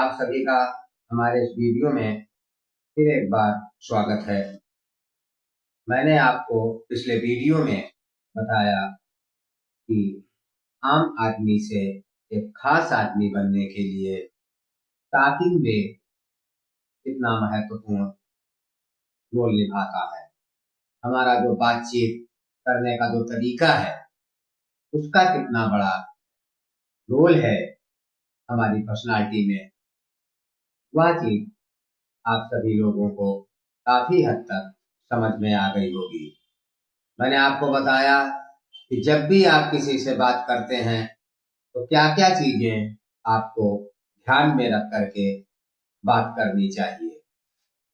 आप सभी का हमारे इस वीडियो में फिर एक बार स्वागत है। मैंने आपको पिछले वीडियो में बताया कि आम आदमी से एक खास आदमी बनने के लिए टॉकिंग वे कितना महत्वपूर्ण रोल निभाता है। हमारा जो बातचीत करने का जो तरीका है उसका कितना बड़ा रोल है हमारी पर्सनालिटी में, वह चीज आप सभी लोगों को काफी हद तक समझ में आ गई होगी। मैंने आपको बताया कि जब भी आप किसी से बात करते हैं तो क्या क्या चीजें आपको ध्यान में रख करके बात करनी चाहिए।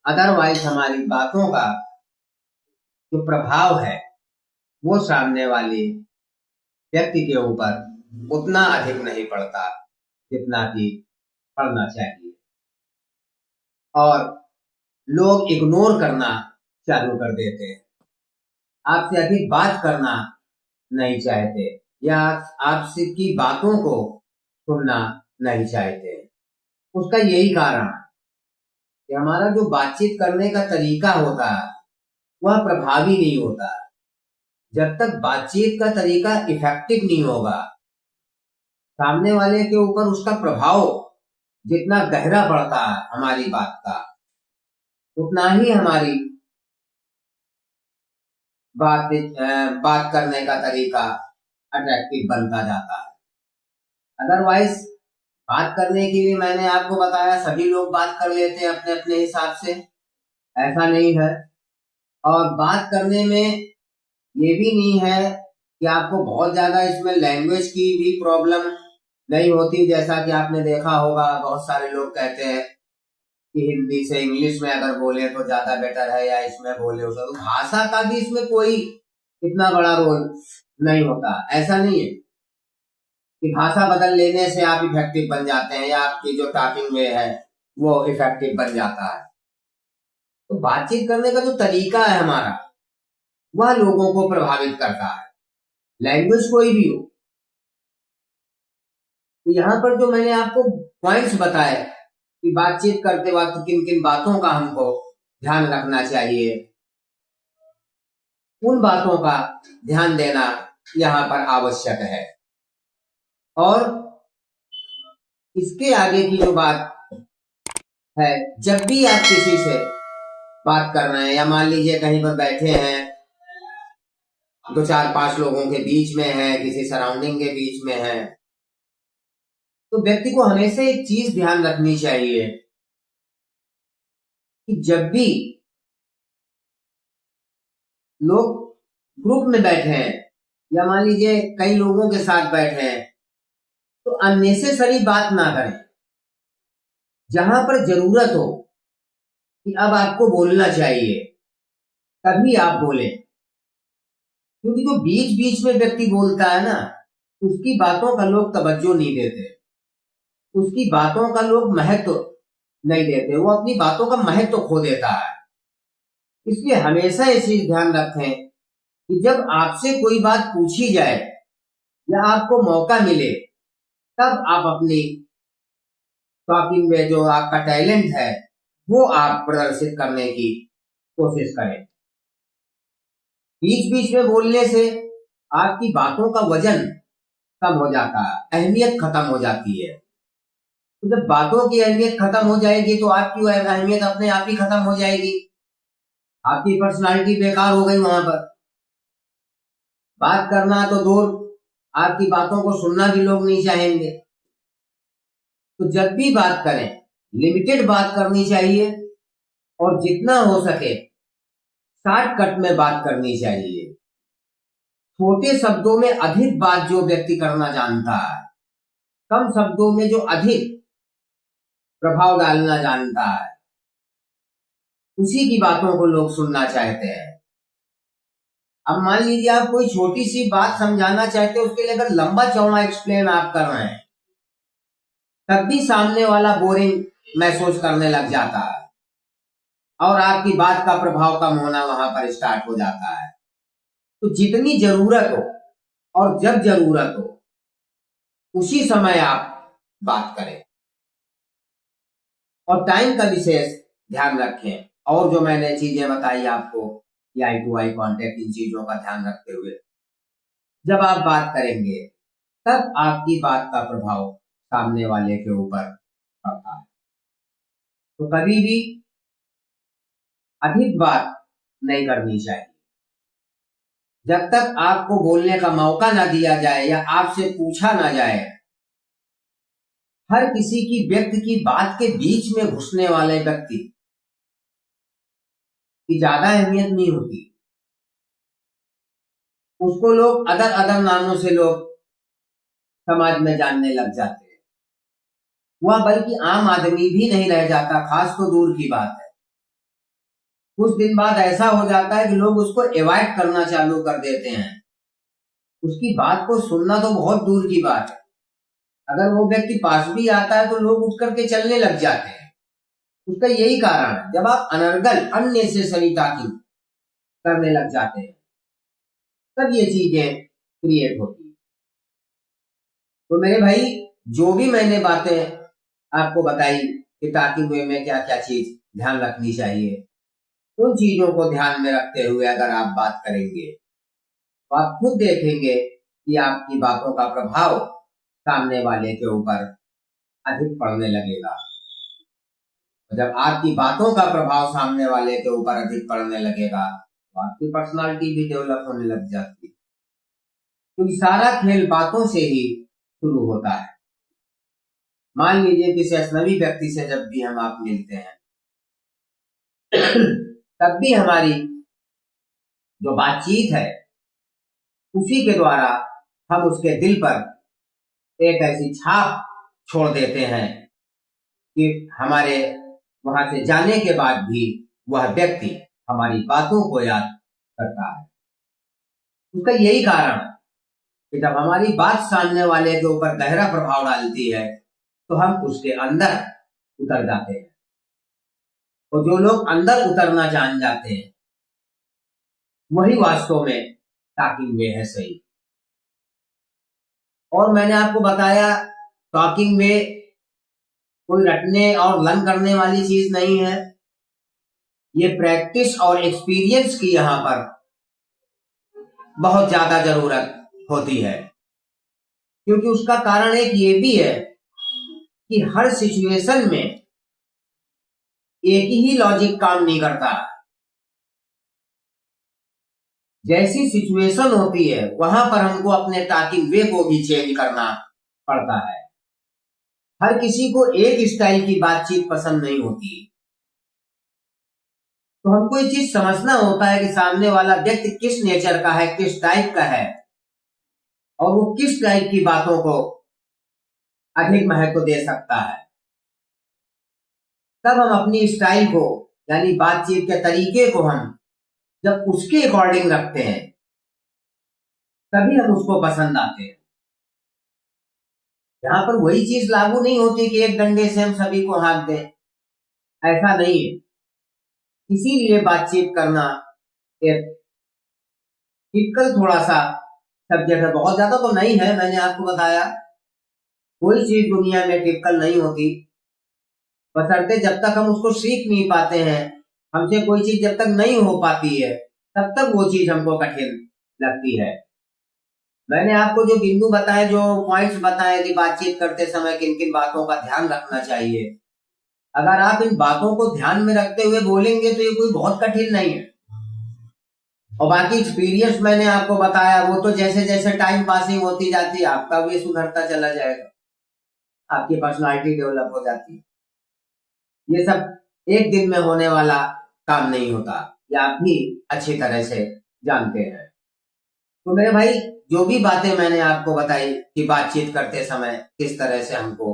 अदरवाइज हमारी बातों का जो प्रभाव है वो सामने वाले व्यक्ति के ऊपर उतना अधिक नहीं पड़ता जितना कि पड़ना चाहिए, और लोग इग्नोर करना चालू कर देते हैं, आपसे अधिक बात करना नहीं चाहते या आपसे की बातों को सुनना नहीं चाहते। उसका यही कारण है कि हमारा जो बातचीत करने का तरीका होता है वह प्रभावी नहीं होता। जब तक बातचीत का तरीका इफेक्टिव नहीं होगा, सामने वाले के ऊपर उसका प्रभाव जितना गहरा पड़ता है हमारी बात का, उतना ही हमारी बात करने का तरीका अट्रैक्टिव बनता जाता है। अदरवाइज बात करने के लिए मैंने आपको बताया सभी लोग बात कर लेते हैं अपने अपने हिसाब से, ऐसा नहीं है। और बात करने में ये भी नहीं है कि आपको बहुत ज्यादा इसमें लैंग्वेज की भी प्रॉब्लम नहीं होती। जैसा कि आपने देखा होगा बहुत सारे लोग कहते हैं कि हिंदी से इंग्लिश में अगर बोले तो ज्यादा बेटर है, या इसमें बोले उसमें, तो भाषा का भी इसमें कोई इतना बड़ा रोल नहीं होता। ऐसा नहीं है कि भाषा बदल लेने से आप इफेक्टिव बन जाते हैं या आपकी जो टॉकिंग वे है वो इफेक्टिव बन जाता है। तो बातचीत करने का जो तरीका है हमारा वह लोगों को प्रभावित करता है, लैंग्वेज कोई भी हो। तो यहाँ पर जो मैंने आपको पॉइंट्स बताए कि बातचीत करते वक्त किन किन बातों का हमको ध्यान रखना चाहिए, उन बातों का ध्यान देना यहाँ पर आवश्यक है। और इसके आगे की जो बात है, जब भी आप किसी से बात कर रहे हैं या मान लीजिए कहीं पर बैठे हैं, दो चार पांच लोगों के बीच में है, किसी सराउंडिंग के बीच में है, तो व्यक्ति को हमेशा एक चीज ध्यान रखनी चाहिए कि जब भी लोग ग्रुप में बैठे हैं या मान लीजिए कई लोगों के साथ बैठे हैं तो अननेसेसरी बात ना करें। जहां पर जरूरत हो कि अब आपको बोलना चाहिए तभी आप बोले, क्योंकि जो बीच बीच में व्यक्ति बोलता है ना, उसकी बातों का लोग तवज्जो नहीं देते, उसकी बातों का लोग महत्व नहीं देते, वो अपनी बातों का महत्व खो देता है। इसलिए हमेशा ये चीज ध्यान रखें कि जब आपसे कोई बात पूछी जाए या आपको मौका मिले तब आप अपनी टॉकिंग में जो आपका टैलेंट है वो आप प्रदर्शित करने की कोशिश करें। बीच बीच में बोलने से आपकी बातों का वजन कम हो जाता है, अहमियत खत्म हो जाती है। तो जब बातों की अहमियत खत्म हो जाएगी तो आपकी अहमियत अपने आप ही खत्म हो जाएगी, आपकी पर्सनालिटी बेकार हो गई। वहां पर बात करना तो दूर, आपकी बातों को सुनना भी लोग नहीं चाहेंगे। तो जब भी बात करें लिमिटेड बात करनी चाहिए और जितना हो सके शॉर्टकट में बात करनी चाहिए। छोटे शब्दों में अधिक बात जो व्यक्ति करना जानता है, कम शब्दों में जो अधिक प्रभाव डालना जानता है, उसी की बातों को लोग सुनना चाहते हैं। अब मान लीजिए आप कोई छोटी सी बात समझाना चाहते हैं, उसके लिए अगर लंबा चौड़ा एक्सप्लेन आप कर रहे हैं तब भी सामने वाला बोरिंग महसूस करने लग जाता है और आपकी बात का प्रभाव कम होना वहां पर स्टार्ट हो जाता है। तो जितनी जरूरत हो और जब जरूरत हो उसी समय आप बात करें। और टाइम का विशेष ध्यान रखें। और जो मैंने चीजें बताई आपको, आई टू आई कॉन्टेक्ट, इन चीजों का ध्यान रखते हुए जब आप बात करेंगे तब आपकी बात का प्रभाव सामने वाले के ऊपर पड़ता है। तो कभी भी अधिक बात नहीं करनी चाहिए। जब तक आपको बोलने का मौका ना दिया जाए या आपसे पूछा ना जाए, हर किसी की व्यक्ति की बात के बीच में घुसने वाले व्यक्ति की ज्यादा अहमियत नहीं होती। उसको लोग अदर अदर नामों से लोग समाज में जानने लग जाते हैं। वह बल्कि आम आदमी भी नहीं रह जाता, खास तो दूर की बात है। कुछ दिन बाद ऐसा हो जाता है कि लोग उसको अवॉइड करना चालू कर देते हैं। उसकी बात को सुनना तो बहुत दूर की बात है, अगर वो व्यक्ति पास भी आता है तो लोग उठ करके चलने लग जाते हैं। उसका यही कारण है, जब आप अनर्गल अननेसेसरी टॉकिंग करने लग जाते हैं तब ये चीजें क्रिएट होती है। तो मेरे भाई, जो भी मैंने बातें आपको बताई कि टॉकिंग वे में क्या क्या चीज ध्यान रखनी चाहिए, उन चीजों को ध्यान में रखते हुए अगर आप बात करेंगे तो आप खुद देखेंगे कि आपकी बातों का प्रभाव सामने वाले के ऊपर अधिक पड़ने लगेगा। जब आपकी बातों का प्रभाव सामने वाले के ऊपर अधिक पड़ने लगेगा तो आपकी पर्सनालिटी भी डेवलप होने लग जाती है। क्योंकि सारा खेल बातों से ही शुरू होता है। मान लीजिए किसी अजनबी व्यक्ति से जब भी हम आप मिलते हैं तब भी हमारी जो बातचीत है उसी के द्वारा हम उसके दिल पर एक ऐसी छाप छोड़ देते हैं कि हमारे वहां से जाने के बाद भी वह व्यक्ति हमारी बातों को याद करता है। उसका यही कारण है कि जब हमारी बात सामने वाले के ऊपर गहरा प्रभाव डालती है तो हम उसके अंदर उतर जाते हैं। और जो लोग अंदर उतरना जान जाते हैं वही वास्तव में टॉकिंग वे है सही। और मैंने आपको बताया, टॉकिंग वे कोई रटने और लर्न करने वाली चीज नहीं है। ये प्रैक्टिस और एक्सपीरियंस की यहाँ पर बहुत ज्यादा जरूरत होती है। क्योंकि उसका कारण एक ये भी है कि हर सिचुएशन में एक ही लॉजिक काम नहीं करता। जैसी सिचुएशन होती है वहां पर हमको अपने टॉकिंग वे को भी चेंज करना पड़ता है। हर किसी को एक स्टाइल की बातचीत पसंद नहीं होती। तो हमको ये चीज समझना होता है कि सामने वाला व्यक्ति किस नेचर का है, किस टाइप का है, और वो किस टाइप की बातों को अधिक महत्व दे सकता है। तब हम अपनी स्टाइल को, यानी बातचीत के तरीके को हम जब उसके अकॉर्डिंग रखते हैं तभी हम उसको पसंद आते हैं। यहाँ पर वही चीज लागू नहीं होती कि एक डंडे से हम सभी को हाथ दें, ऐसा नहीं है। इसीलिए बातचीत करना एक टिपिकल थोड़ा सा सब्जेक्ट है। बहुत ज्यादा तो नहीं है, मैंने आपको बताया कोई चीज दुनिया में टिपिकल नहीं होती, बशर्ते जब तक हम उसको सीख नहीं पाते हैं। हमसे कोई चीज जब तक नहीं हो पाती है तब तक वो चीज हमको कठिन लगती है। मैंने आपको जो बिंदु बताए, जो पॉइंट्स बताए कि बातचीत करते समय किन किन बातों का ध्यान रखना चाहिए, अगर आप इन बातों को ध्यान में रखते हुए बोलेंगे तो ये कोई बहुत कठिन नहीं है। और बाकी एक्सपीरियंस मैंने आपको बताया, वो तो जैसे जैसे टाइम पासिंग होती जाती है आपका भी सुधरता चला जाएगा, आपकी पर्सनालिटी डेवलप हो जाती है। ये सब एक दिन में होने वाला काम नहीं होता, ये आप भी अच्छी तरह से जानते हैं। तो मेरे भाई, जो भी बातें मैंने आपको बताई कि बातचीत करते समय किस तरह से हमको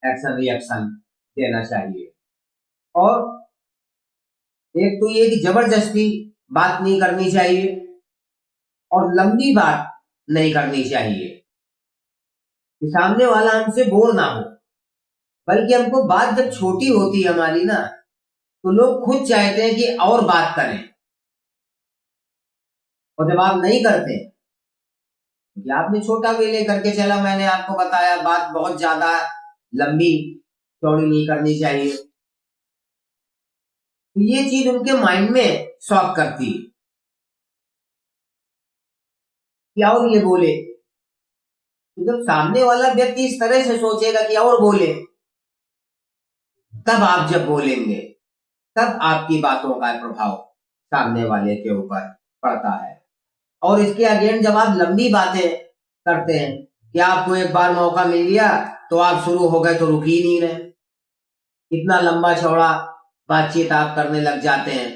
एक्शन रिएक्शन देना चाहिए, और एक तो ये कि जबरदस्ती बात नहीं करनी चाहिए और लंबी बात नहीं करनी चाहिए कि सामने वाला हमसे बोर ना हो। बल्कि हमको बात जब छोटी होती है हमारी ना, तो लोग खुद चाहते हैं कि और बात करें, और जब आप नहीं करते कि आपने छोटा वे लेकर के चला, मैंने आपको बताया बात बहुत ज्यादा लंबी चौड़ी नहीं करनी चाहिए। तो ये चीज उनके माइंड में शॉक करती है कि और ये बोले। तो जब सामने वाला व्यक्ति इस तरह से सोचेगा कि और बोले, तब आप जब बोलेंगे तब आपकी बातों का प्रभाव सामने वाले के ऊपर पड़ता है। और इसके अगेंस्ट जब आप लंबी बातें करते हैं कि आपको एक बार मौका मिल गया तो आप शुरू हो गए तो रुक ही नहीं रहे, इतना लंबा चौड़ा बातचीत आप करने लग जाते हैं,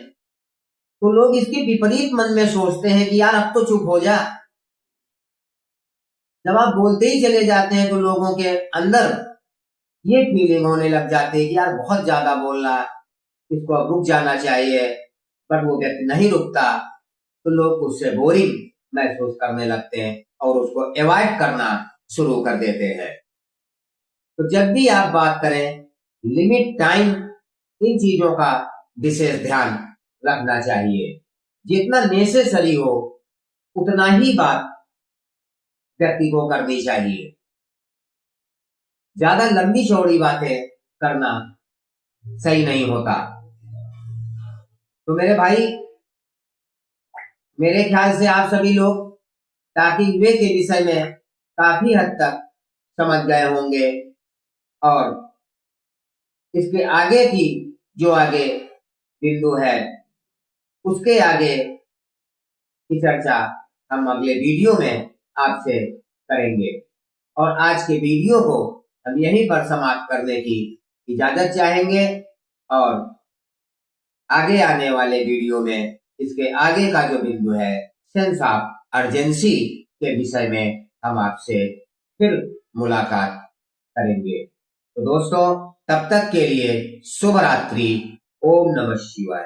तो लोग इसके विपरीत मन में सोचते हैं कि यार अब तो चुप हो जा। जब आप बोलते ही चले जाते हैं तो लोगों के अंदर ये फीलिंग होने लग जाती है कि यार बहुत ज्यादा बोल रहा है, इसको अब रुक जाना चाहिए। बट वो व्यक्ति नहीं रुकता, तो लोग उससे बोरिंग महसूस करने लगते हैं और उसको अवॉइड करना शुरू कर देते हैं। तो जब भी आप बात करें, लिमिट, टाइम, इन चीजों का विशेष ध्यान रखना चाहिए। जितना नेसेसरी हो उतना ही बात व्यक्ति को करनी चाहिए। ज्यादा लंबी चौड़ी बातें करना सही नहीं होता। तो मेरे भाई, मेरे ख्याल से आप सभी लोग टॉकिंग वे के विषय में काफी हद तक समझ गए होंगे, और इसके आगे की जो आगे बिंदु है उसके आगे की चर्चा हम अगले वीडियो में आपसे करेंगे। और आज के वीडियो को हम यहीं पर समाप्त करने की इजाजत चाहेंगे, और आगे आने वाले वीडियो में इसके आगे का जो बिंदु है, सेंस ऑफ अर्जेंसी के विषय में हम आपसे फिर मुलाकात करेंगे। तो दोस्तों, तब तक के लिए शुभ रात्रि। ओम नमः शिवाय।